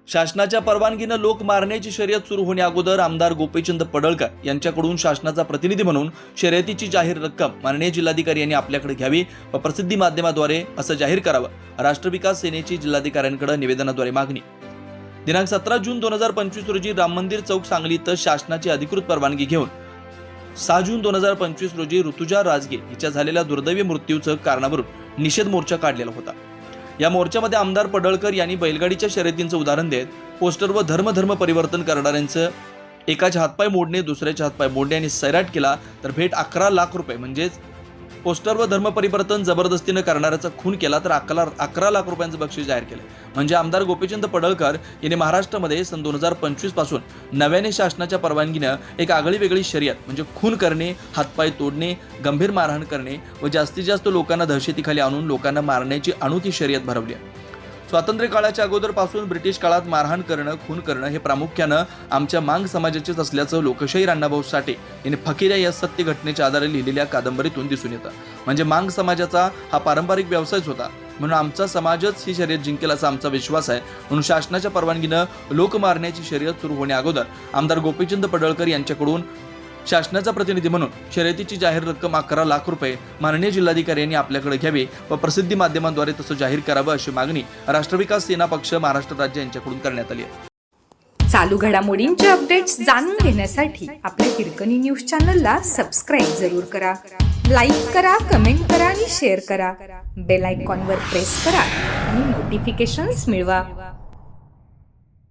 शासनाच्या परवानगीनं लोक मारण्याची शर्यत सुरू होण्या अगोदर आमदार गोपीचंद पडळकर यांच्याकडून शासनाचा प्रतिनिधी म्हणून शर्यतीची जाहीर रक्कम माननीय जिल्हाधिकारी यांनी आपल्याकडे घ्यावी व प्रसिद्धी माध्यमाद्वारे असं जाहीर करावं राष्ट्र विकास सेनेची जिल्हाधिकाऱ्यांकडे निवेदनाद्वारे मागणी। दिनांक 17 जून 2025 रोजी राम मंदिर चौक सांगली इथं शासनाची अधिकृत परवानगी घेऊन 6 जून 2025 रोजी ऋतुजा राजगे हिच्या झालेल्या दुर्दैवी मृत्यूचं कारणावरून निषेध मोर्चा काढलेला होता। या मोर्चामध्ये आमदार पडळकर यांनी बैलगाडीच्या शर्यतींचं उदाहरण देत पोस्टरवर धर्म परिवर्तन करणाऱ्यांचं एकाचे हातपाय मोडणे, दुसऱ्याचे हातपाय मोडणे आणि सैराट केला तर भेट 11 लाख रुपये, म्हणजेच पोस्टरवर धर्म परिवर्तन जबरदस्तीनं करणाऱ्याचा खून केला तर 11 लाख रुपयांचं बक्षीस जाहीर केलं। म्हणजे आमदार गोपीचंद पडळकर यांनी महाराष्ट्रामध्ये सन 2025 पासून नव्याने शासनाच्या परवानगीनं एक आगळी वेगळी शर्यत म्हणजे खून करणे, हातपाय तोडणे, गंभीर मारहाण करणे व जास्तीत जास्त लोकांना दहशतीखाली आणून लोकांना मारण्याची अनोखी शर्यत भरवली आहे। स्वातंत्र्य काळाच्या अगोदरपासून ब्रिटिश काळात मारहाण करणं, खून करणं हे प्रामुख्यानं आमच्या मांग समाजाचेच असल्याचं लोकशाही अण्णाभाऊ साठे यांनी फकीरा या सत्य घटनेच्या आधारे लिहिलेल्या कादंबरीतून दिसून येतं। म्हणजे मांग समाजाचा हा पारंपरिक व्यवसायच होता, म्हणून आमचा समाजच ही शर्यत जिंकेल असा आमचा विश्वास आहे। म्हणून शासनाच्या परवानगीनं लोक मारण्याची शर्यत सुरू होण्या अगोदर आमदार गोपीचंद पडळकर यांच्याकडून शासनाचा प्रतिनिधी म्हणून शर्यतीची जाहीर रक्कम 11 लाख रुपये माननीय जिल्हाधिकारी यांनी आपल्याकडे घ्यावी व प्रसिद्धी माध्यमाद्वारे तसं जाहीर करावं अशी मागणी राष्ट्र विकास सेना पक्ष महाराष्ट्र राज्य यांच्याकडून करण्यात आली आहे। चालू घडामोडींचे अपडेट्स जाणून घेण्यासाठी आपल्या हिरकणी न्यूज चॅनलला सबस्क्राईब जरूर करा, लाईक करा, कमेंट करा आणि शेअर करा। बेल आयकॉनवर प्रेस करा आणि नोटिफिकेशन्स मिळवा।